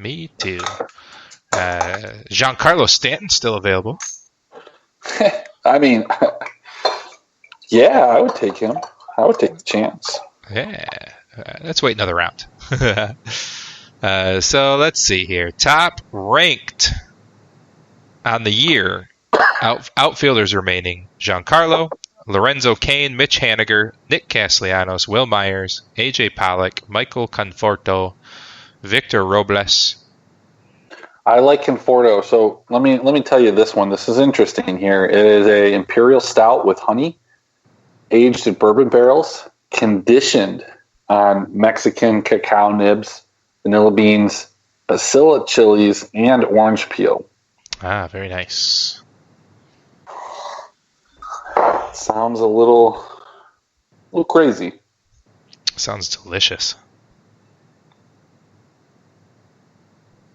Me too. Giancarlo Stanton still available. I mean, yeah, I would take him. I would take the chance. Yeah. Let's wait another round. So let's see here. Top ranked on the year. Outfielders remaining. Giancarlo, Lorenzo Cain, Mitch Haniger, Nick Castellanos, Will Myers, AJ Pollock, Michael Conforto, Victor Robles. I like Conforto. So let me tell you this one. This is interesting here. It is a Imperial Stout with honey, aged in bourbon barrels, conditioned on Mexican cacao nibs, vanilla beans, bacilla chilies, and orange peel. Ah, very nice. Sounds a little crazy. Sounds delicious.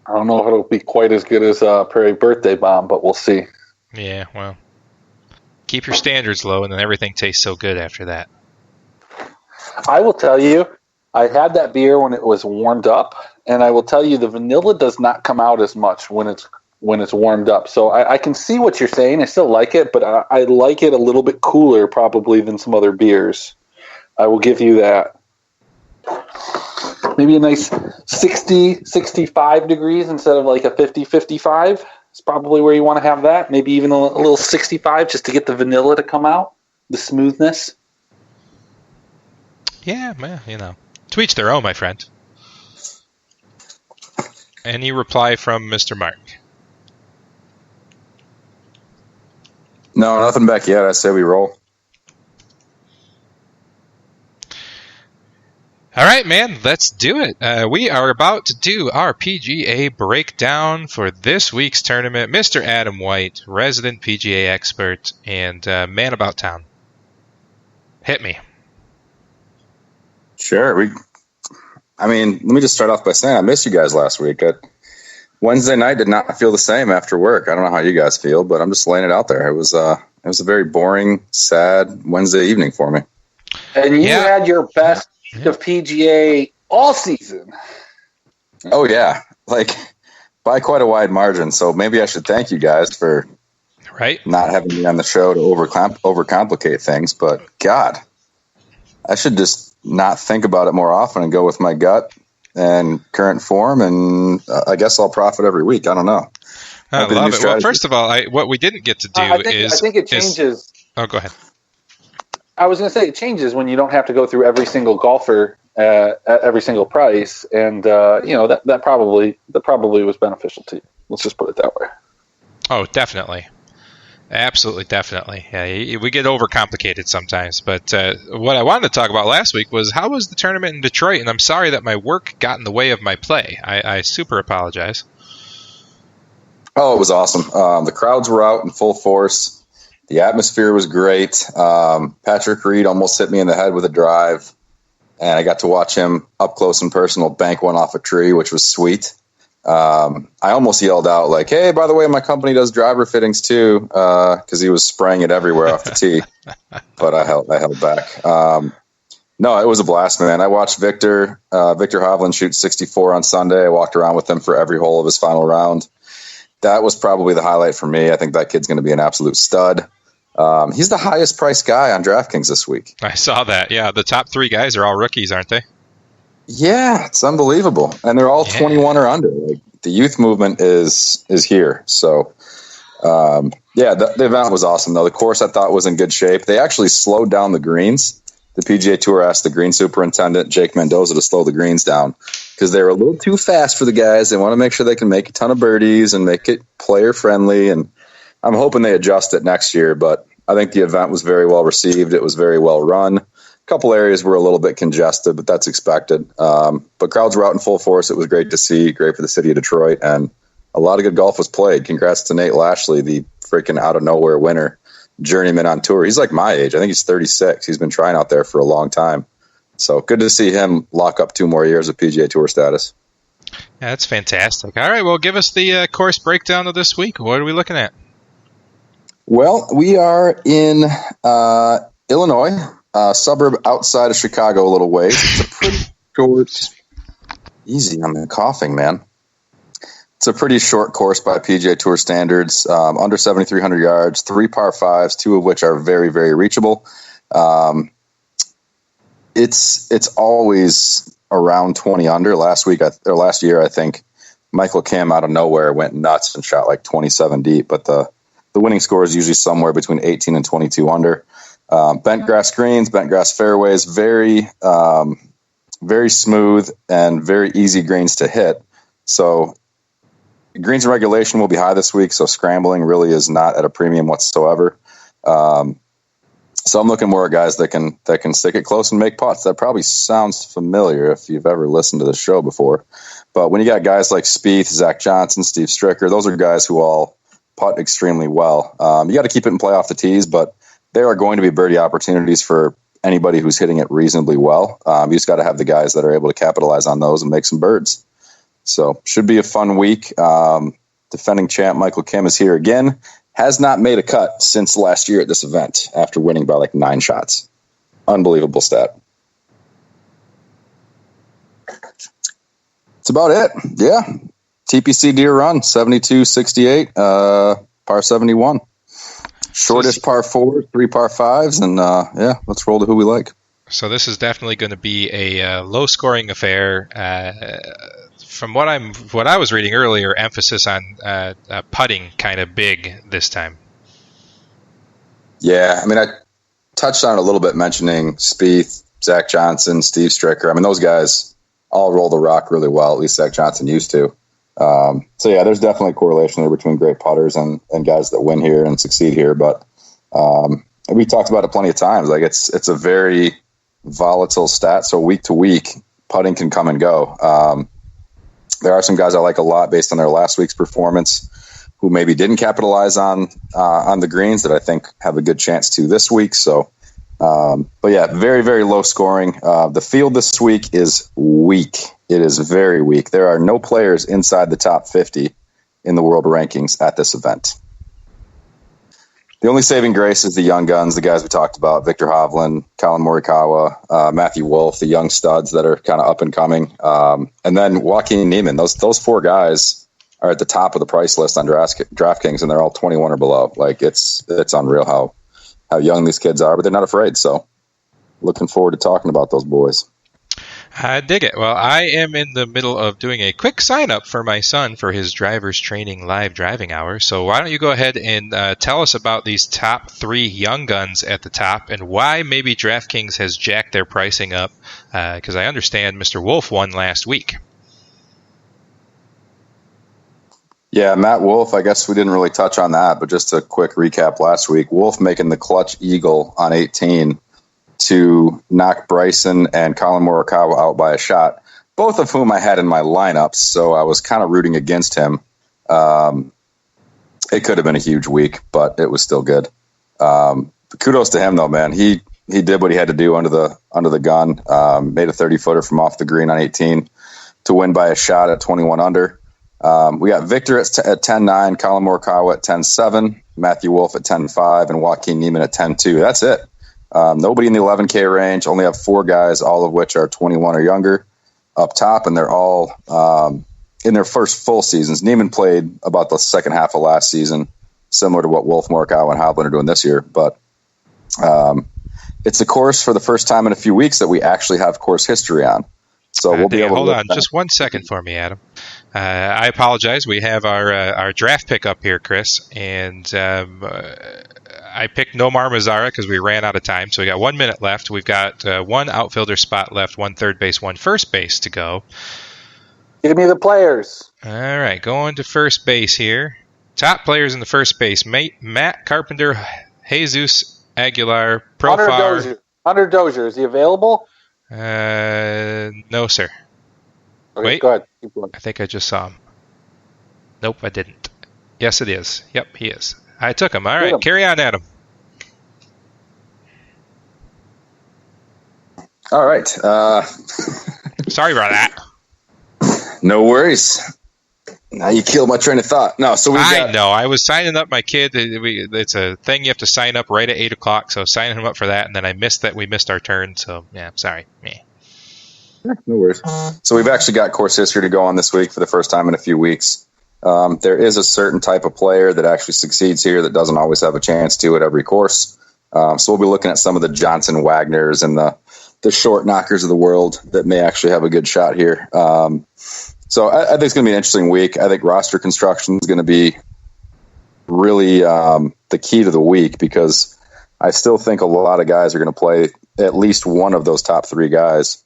I don't know if it'll be quite as good as Prairie Birthday Bomb, but we'll see. Yeah, well, keep your standards low, and then everything tastes so good after that. I will tell you, I had that beer when it was warmed up, and I will tell you the vanilla does not come out as much when it's warmed up. So I can see what you're saying. I still like it, but I like it a little bit cooler probably than some other beers. I will give you that. Maybe a nice 60, 65 degrees instead of like a 50, 55 is probably where you want to have that. Maybe even a little 65 just to get the vanilla to come out, the smoothness. Yeah, well, to each their own, my friend. Any reply from Mr. Mark? No, nothing back yet. I say we roll. All right, man, let's do it. We are about to do our PGA breakdown for this week's tournament. Mr. Adam White, resident PGA expert and man about town. Hit me. Sure. Let me just start off by saying I missed you guys last week. Wednesday night did not feel the same after work. I don't know how you guys feel, but I'm just laying it out there. It was a very boring, sad Wednesday evening for me. And you had your best of PGA all season. Oh, yeah. By quite a wide margin. So maybe I should thank you guys for not having me on the show to overcomplicate things. But, God, I should just not think about it more often and go with my gut and current form, and I guess I'll profit every week. I don't know. I love it. Well, first of all, what we didn't get to do I think it changes. Oh, go ahead. I was going to say it changes when you don't have to go through every single golfer at every single price, and that probably was beneficial to you. Let's just put it that way. Oh, definitely, absolutely, definitely. Yeah, we get overcomplicated sometimes, but what I wanted to talk about last week was how was the tournament in Detroit, and I'm sorry that my work got in the way of my play. I super apologize. Oh, it was awesome. The crowds were out in full force. The atmosphere was great. Patrick Reed almost hit me in the head with a drive, and I got to watch him up close and personal bank one off a tree, which was sweet. I almost yelled out like, "Hey, by the way, my company does driver fittings too," because he was spraying it everywhere off the tee. But I held back. No, it was a blast, man. I watched Victor Hovland shoot 64 on Sunday. I walked around with him for every hole of his final round. That was probably the highlight for me. I think that kid's going to be an absolute stud. He's the highest priced guy on DraftKings this week. I saw that. Yeah, the top three guys are all rookies, aren't they? Yeah, it's unbelievable, and they're all 21 or under. The youth movement is here. So, the event was awesome. Though the course I thought was in good shape. They actually slowed down the greens. The PGA Tour asked the green superintendent Jake Mendoza to slow the greens down because they were a little too fast for the guys. They want to make sure they can make a ton of birdies and make it player friendly. And I'm hoping they adjust it next year. But I think the event was very well received. It was very well run. A couple areas were a little bit congested, but that's expected. But crowds were out in full force. It was great to see, great for the city of Detroit, and a lot of good golf was played. Congrats to Nate Lashley, the freaking out of nowhere winner, journeyman on tour. He's like my age. I think he's 36. He's been trying out there for a long time. So good to see him lock up 2 more years of PGA Tour status. Yeah, that's fantastic. All right, well, give us the course breakdown of this week. What are we looking at? Well, we are in Illinois, a suburb outside of Chicago a little ways. It's a pretty short... Easy on the coughing, man. It's a pretty short course by PGA Tour standards, under 7,300 yards, 3 par 5s, 2 of which are very, very reachable. It's always around 20 under. Last year, I think Michael Kim out of nowhere went nuts and shot like 27 deep, but the winning score is usually somewhere between 18 and 22 under. Bent grass greens, bent grass fairways, very, very smooth and very easy greens to hit. So greens and regulation will be high this week, so scrambling really is not at a premium whatsoever. So I'm looking more at guys that can stick it close and make putts. That probably sounds familiar if you've ever listened to the show before. But when you got guys like Spieth, Zach Johnson, Steve Stricker, those are guys who all putt extremely well. You got to keep it in play off the tees, but there are going to be birdie opportunities for anybody who's hitting it reasonably well. You just got to have the guys that are able to capitalize on those and make some birds. So should be a fun week. Defending champ Michael Kim is here again. Has not made a cut since last year at this event after winning by like 9 shots. Unbelievable stat. That's about it. Yeah. TPC Deer Run, 72-68, par 71. Shortest par 4, 3 par 5s, and let's roll to who we like. So this is definitely going to be a low-scoring affair. From what I was reading earlier, emphasis on putting kind of big this time. Yeah, I mean, I touched on it a little bit, mentioning Spieth, Zach Johnson, Steve Stricker. I mean, those guys all roll the rock really well. At least Zach Johnson used to. So yeah, there's definitely a correlation there between great putters and guys that win here and succeed here. But we talked about it plenty of times. Like it's a very volatile stat. So week to week, putting can come and go. There are some guys I like a lot based on their last week's performance who maybe didn't capitalize on the greens that I think have a good chance to this week. So, but yeah, very, very low scoring. The field this week is weak. It is very weak. There are no players inside the top 50 in the world rankings at this event. The only saving grace is the young guns, the guys we talked about, Victor Hovland, Colin Morikawa, Matthew Wolff, the young studs that are kind of up and coming. And then Joaquin Niemann. Those 4 guys are at the top of the price list on DraftKings, and they're all 21 or below. Like it's unreal how young these kids are, but they're not afraid. So looking forward to talking about those boys. I dig it. Well, I am in the middle of doing a quick sign-up for my son for his driver's training live driving hours. So why don't you go ahead and tell us about these top 3 young guns at the top and why maybe DraftKings has jacked their pricing up, because I understand Mr. Wolff won last week. Yeah, Matt Wolff, I guess we didn't really touch on that, but just a quick recap last week. Wolff making the clutch eagle on 18 to knock Bryson and Colin Morikawa out by a shot, both of whom I had in my lineups, so I was kind of rooting against him. It could have been a huge week, but it was still good. Kudos to him, though, man. He did what he had to do under the gun, made a 30-footer from off the green on 18 to win by a shot at 21 under. We got Victor at 10-9, Colin Morikawa at 10-7, Matthew Wolff at 10-5, and Joaquin Niemann at 10-2. That's it. Nobody in the 11K range. Only have 4 guys, all of which are 21 or younger up top, and they're all in their first full seasons. Neiman played about the second half of last season, similar to what Wolff, Morikawa, and Hovland are doing this year. But it's a course for the first time in a few weeks that we actually have course history on. So we'll be able to hold on just 1 second for me, Adam. I apologize. We have our draft pick up here, Chris, and I picked Nomar Mazara because we ran out of time. So we got 1 minute left. We've got 1 outfielder spot left, 1 third base, 1 first base to go. Give me the players. All right, going to first base here. Top players in the first base: Matt Carpenter, Jesus Aguilar, Profar. Hunter Dozier, is he available? No, sir. Okay, wait, go ahead. Keep going. I think I just saw him. Nope, I didn't. Yes, it is. Yep, he is. I took him. All right, carry on, Adam. All right. Sorry about that. No worries. Now you killed my train of thought. No, so I know. I was signing up my kid. It's a thing you have to sign up right at 8 o'clock. So signing him up for that, and then I missed that. We missed our turn. So yeah, sorry. Yeah. No worries. So we've actually got course history to go on this week for the first time in a few weeks. There is a certain type of player that actually succeeds here that doesn't always have a chance to at every course. So we'll be looking at some of the Johnson Wagners and the short knockers of the world that may actually have a good shot here. So I think it's going to be an interesting week. I think roster construction is going to be really the key to the week, because I still think a lot of guys are going to play at least one of those top three guys,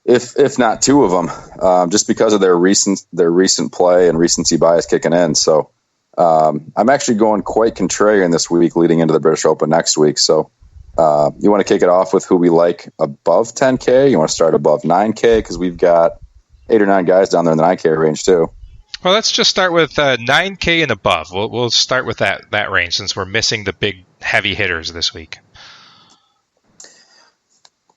if not two of them, just because of their recent play and recency bias kicking in. So I'm actually going quite contrarian this week leading into the British Open next week. So you want to kick it off with who we like above 10K? You want to start above 9K? Because we've got 8 or 9 guys down there in the 9K range too. Well, let's just start with 9K and above. We'll start with that range, since we're missing the big heavy hitters this week.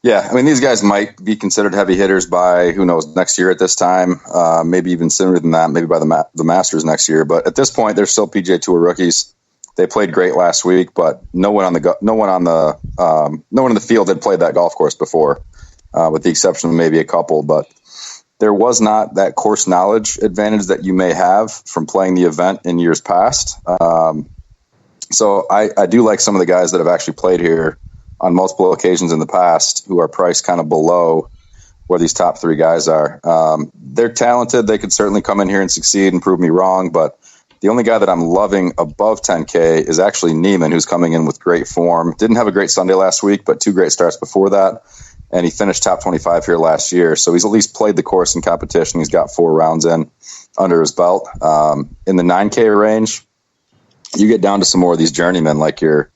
Yeah, I mean, these guys might be considered heavy hitters by, who knows, next year at this time, maybe even sooner than that, maybe by the Masters next year. But at this point, they're still PGA Tour rookies. They played great last week, but no one in the field had played that golf course before, with the exception of maybe a couple. But there was not that course knowledge advantage that you may have from playing the event in years past. So I do like some of the guys that have actually played here on multiple occasions in the past, who are priced kind of below where these top three guys are. They're talented. They could certainly come in here and succeed and prove me wrong. But the only guy that I'm loving above 10K is actually Neiman, who's coming in with great form. Didn't have a great Sunday last week, but 2 great starts before that. And he finished top 25 here last year. So he's at least played the course in competition. He's got 4 rounds in under his belt. In the 9K range, you get down to some more of these journeymen, like your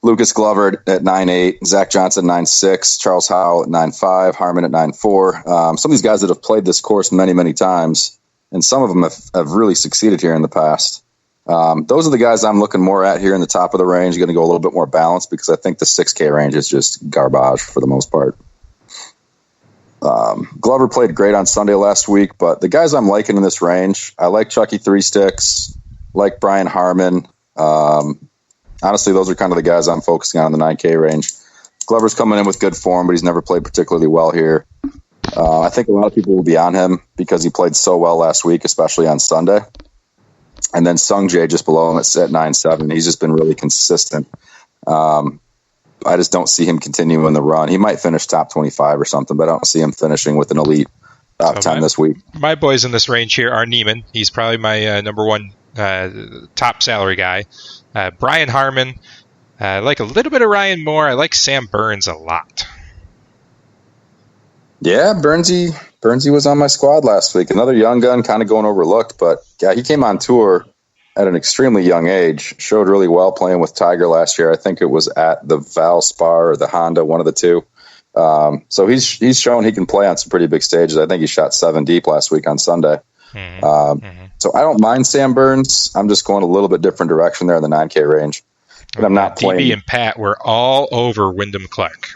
Lucas Glover at 9.8, Zach Johnson 9.6, Charles Howell at 9.5, Harmon at 9.4. Some of these guys that have played this course many, many times, and some of them have really succeeded here in the past. Those are the guys I'm looking more at here in the top of the range. You're going to go a little bit more balanced, because I think the 6K range is just garbage for the most part. Glover played great on Sunday last week, but the guys I'm liking in this range, I like Chucky Three Sticks, like Brian Harmon. Honestly, those are kind of the guys I'm focusing on in the 9K range. Glover's coming in with good form, but he's never played particularly well here. I think a lot of people will be on him because he played so well last week, especially on Sunday. And then Sung Jae just below him at 9.7. He's just been really consistent. I just don't see him continuing the run. He might finish top 25 or something, but I don't see him finishing with an elite top 10 this week. My boys in this range here are Neiman. He's probably my number one top salary guy. Brian Harmon. I like a little bit of Ryan Moore. I like Sam Burns a lot. Yeah, Burnsy was on my squad last week. Another young gun, kind of going overlooked, but yeah, he came on tour at an extremely young age. Showed really well playing with Tiger last year. I think it was at the Valspar or the Honda, one of the two. So he's shown he can play on some pretty big stages. I think he shot 7 deep last week on Sunday. So I don't mind Sam Burns. I'm just going a little bit different direction there in the 9K range. But I'm not playing. DB and Pat were all over Wyndham Clark.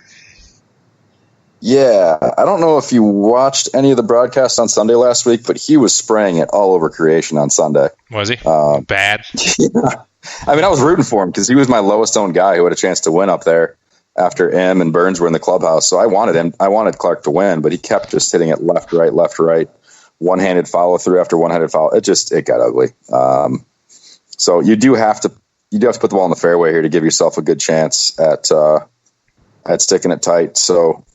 Yeah, I don't know if you watched any of the broadcasts on Sunday last week, but he was spraying it all over creation on Sunday. Was he? Bad? Yeah. I mean, I was rooting for him because he was my lowest owned guy who had a chance to win up there after M and Burns were in the clubhouse. So I wanted Clark to win, but he kept just hitting it left, right. One-handed follow through after one-handed follow. It got ugly. So you do have to put the ball in the fairway here to give yourself a good chance at sticking it tight. So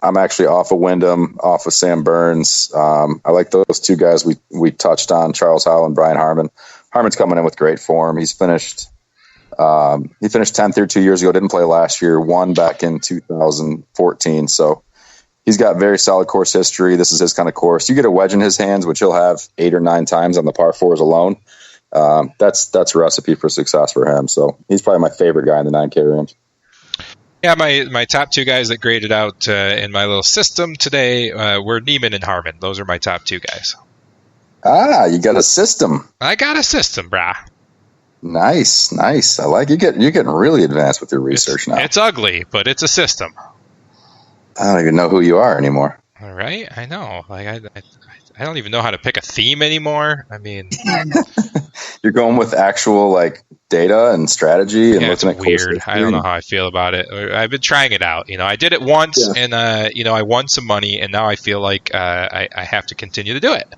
I'm actually off of Wyndham, off of Sam Burns. I like those 2 guys we touched on, Charles Howell and Brian Harmon. Harmon's coming in with great form. He finished 10th here 2 years ago. Didn't play last year. Won back in 2014. So he's got very solid course history. This is his kind of course. You get a wedge in his hands, which he'll have 8 or 9 times on the par 4s alone. That's a recipe for success for him. So he's probably my favorite guy in the 9K range. Yeah, my top 2 guys that graded out in my little system today were Neiman and Harmon. Those are my top 2 guys. You got a system. I got a system, brah. Nice. I like you're getting really advanced with your research now. It's ugly, but it's a system. I don't even know who you are anymore. All right, I know. Like I don't even know how to pick a theme anymore. I mean, you're going with actual like data and strategy and looking at weird. I don't know how I feel about it. I've been trying it out. I did it once, and I won some money, and now I feel like I have to continue to do it.